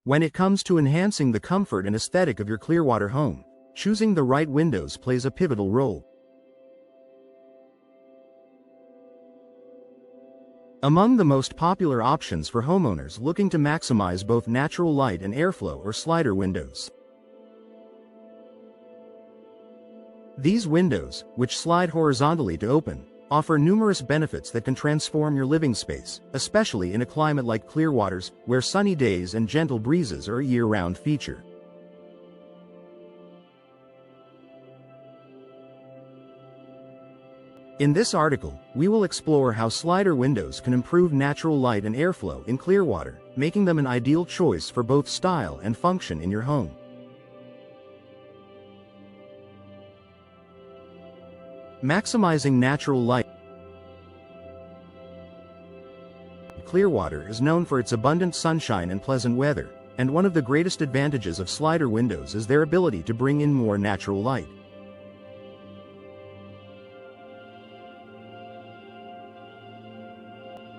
When it comes to enhancing the comfort and aesthetic of your Clearwater home, choosing the right windows plays a pivotal role. Among the most popular options for homeowners looking to maximize both natural light and airflow are slider windows. These windows, which slide horizontally to open, offer numerous benefits that can transform your living space, especially in a climate like Clearwater's, where sunny days and gentle breezes are a year-round feature. In this article, we will explore how slider windows can improve natural light and airflow in Clearwater, making them an ideal choice for both style and function in your home. Maximizing natural light. Clearwater is known for its abundant sunshine and pleasant weather, and one of the greatest advantages of slider windows is their ability to bring in more natural light.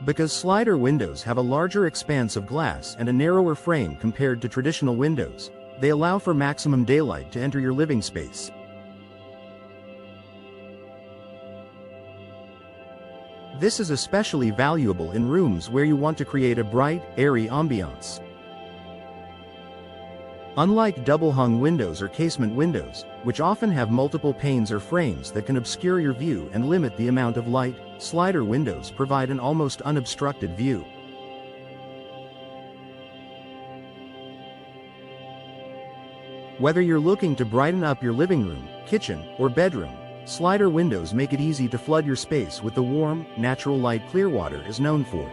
Because slider windows have a larger expanse of glass and a narrower frame compared to traditional windows, they allow for maximum daylight to enter your living space. This is especially valuable in rooms where you want to create a bright, airy ambiance. Unlike double-hung windows or casement windows, which often have multiple panes or frames that can obscure your view and limit the amount of light, slider windows provide an almost unobstructed view. Whether you're looking to brighten up your living room, kitchen, or bedroom, slider windows make it easy to flood your space with the warm, natural light Clearwater is known for.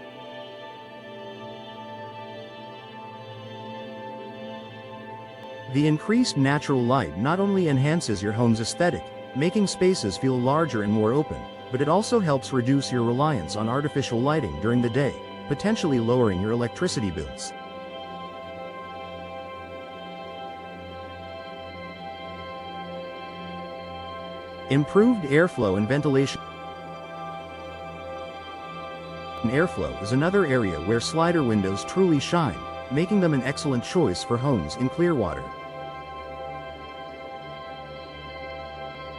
The increased natural light not only enhances your home's aesthetic, making spaces feel larger and more open, but it also helps reduce your reliance on artificial lighting during the day, potentially lowering your electricity bills. Improved airflow and ventilation. Airflow is another area where slider windows truly shine, making them an excellent choice for homes in Clearwater.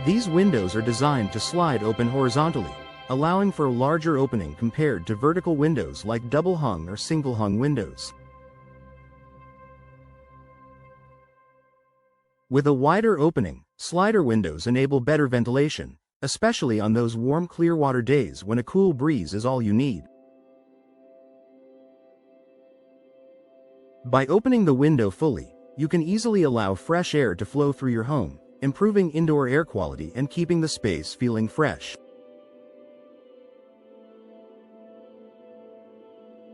These windows are designed to slide open horizontally, allowing for a larger opening compared to vertical windows like double-hung or single-hung windows. With a wider opening, slider windows enable better ventilation, especially on those warm Clearwater days when a cool breeze is all you need. By opening the window fully, you can easily allow fresh air to flow through your home, improving indoor air quality and keeping the space feeling fresh.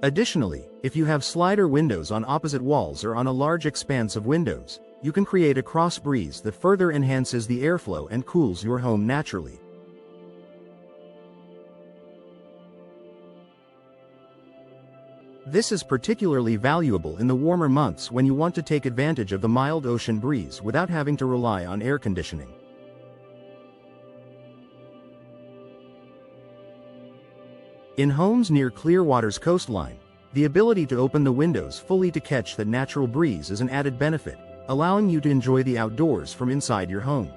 Additionally, if you have slider windows on opposite walls or on a large expanse of windows, you can create a cross breeze that further enhances the airflow and cools your home naturally. This is particularly valuable in the warmer months when you want to take advantage of the mild ocean breeze without having to rely on air conditioning. In homes near Clearwater's coastline, the ability to open the windows fully to catch that natural breeze is an added benefit, allowing you to enjoy the outdoors from inside your home.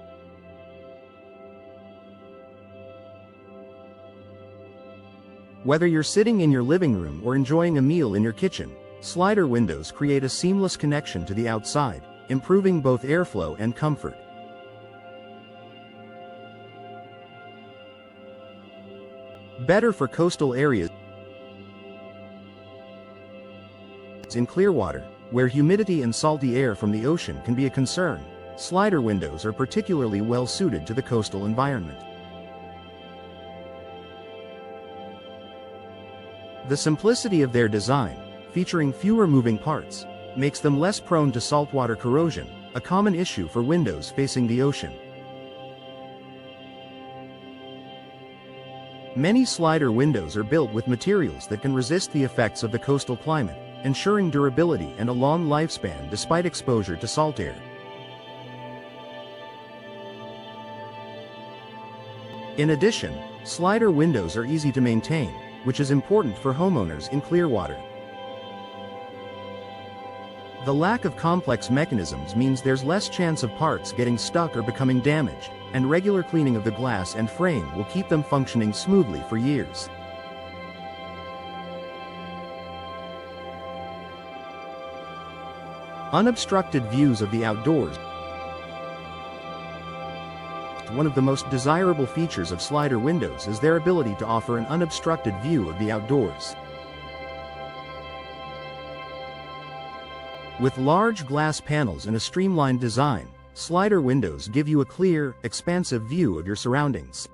Whether you're sitting in your living room or enjoying a meal in your kitchen, slider windows create a seamless connection to the outside, improving both airflow and comfort. Better for coastal areas. In Clearwater, where humidity and salty air from the ocean can be a concern, slider windows are particularly well suited to the coastal environment. The simplicity of their design, featuring fewer moving parts, makes them less prone to saltwater corrosion, a common issue for windows facing the ocean. Many slider windows are built with materials that can resist the effects of the coastal climate, ensuring durability and a long lifespan despite exposure to salt air. In addition, slider windows are easy to maintain, which is important for homeowners in Clearwater. The lack of complex mechanisms means there's less chance of parts getting stuck or becoming damaged, and regular cleaning of the glass and frame will keep them functioning smoothly for years. Unobstructed views of the outdoors. One of the most desirable features of slider windows is their ability to offer an unobstructed view of the outdoors. With large glass panels and a streamlined design, slider windows give you a clear, expansive view of your surroundings.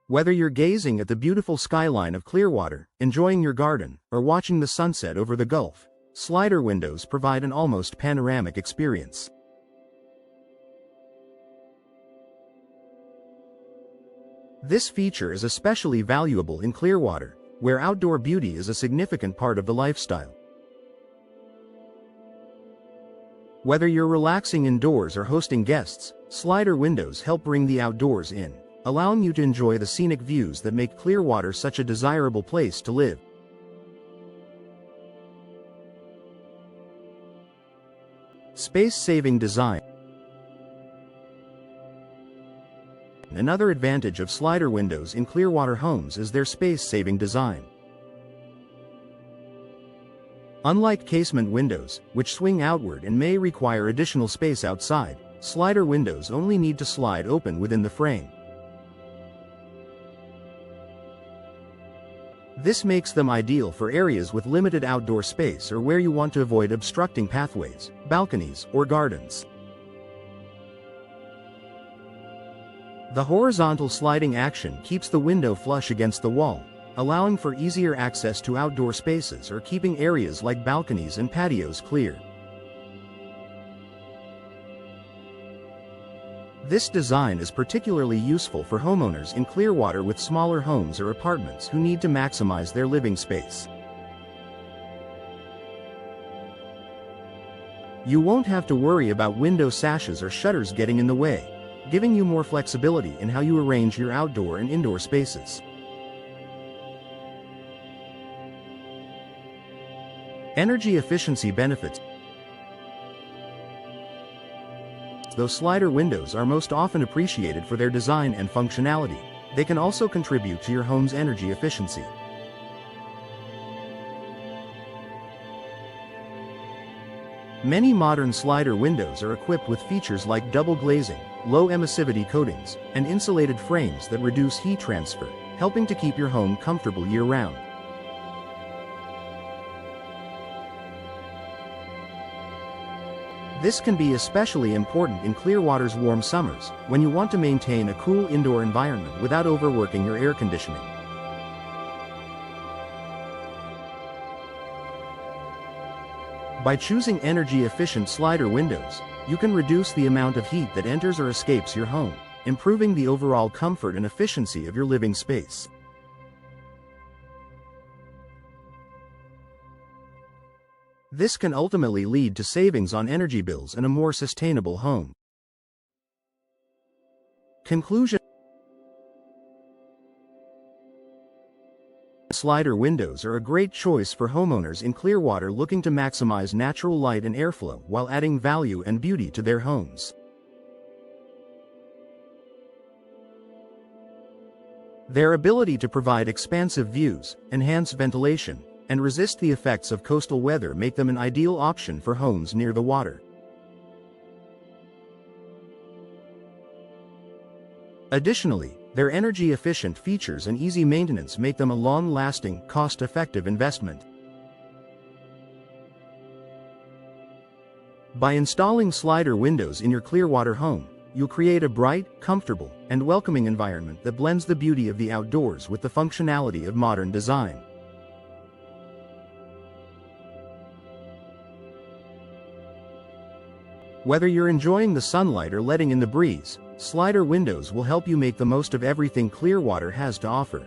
Whether you're gazing at the beautiful skyline of Clearwater, enjoying your garden, or watching the sunset over the Gulf, slider windows provide an almost panoramic experience. This feature is especially valuable in Clearwater, where outdoor beauty is a significant part of the lifestyle. Whether you're relaxing indoors or hosting guests, slider windows help bring the outdoors in, allowing you to enjoy the scenic views that make Clearwater such a desirable place to live. Space-saving design. Another advantage of slider windows in Clearwater homes is their space-saving design. Unlike casement windows, which swing outward and may require additional space outside, slider windows only need to slide open within the frame. This makes them ideal for areas with limited outdoor space or where you want to avoid obstructing pathways, balconies, or gardens. The horizontal sliding action keeps the window flush against the wall, allowing for easier access to outdoor spaces or keeping areas like balconies and patios clear. This design is particularly useful for homeowners in Clearwater with smaller homes or apartments who need to maximize their living space. You won't have to worry about window sashes or shutters getting in the way, giving you more flexibility in how you arrange your outdoor and indoor spaces. Energy efficiency benefits. Though slider windows are most often appreciated for their design and functionality, they can also contribute to your home's energy efficiency. Many modern slider windows are equipped with features like double glazing, low emissivity coatings, and insulated frames that reduce heat transfer, helping to keep your home comfortable year-round. This can be especially important in Clearwater's warm summers, when you want to maintain a cool indoor environment without overworking your air conditioning. By choosing energy-efficient slider windows, you can reduce the amount of heat that enters or escapes your home, improving the overall comfort and efficiency of your living space. This can ultimately lead to savings on energy bills and a more sustainable home. Conclusion. Slider windows are a great choice for homeowners in Clearwater looking to maximize natural light and airflow while adding value and beauty to their homes. Their ability to provide expansive views, enhance ventilation, and resist the effects of coastal weather make them an ideal option for homes near the water. Additionally, their energy-efficient features and easy maintenance make them a long-lasting, cost-effective investment. By installing slider windows in your Clearwater home, you'll create a bright, comfortable, and welcoming environment that blends the beauty of the outdoors with the functionality of modern design. Whether you're enjoying the sunlight or letting in the breeze, slider windows will help you make the most of everything Clearwater has to offer.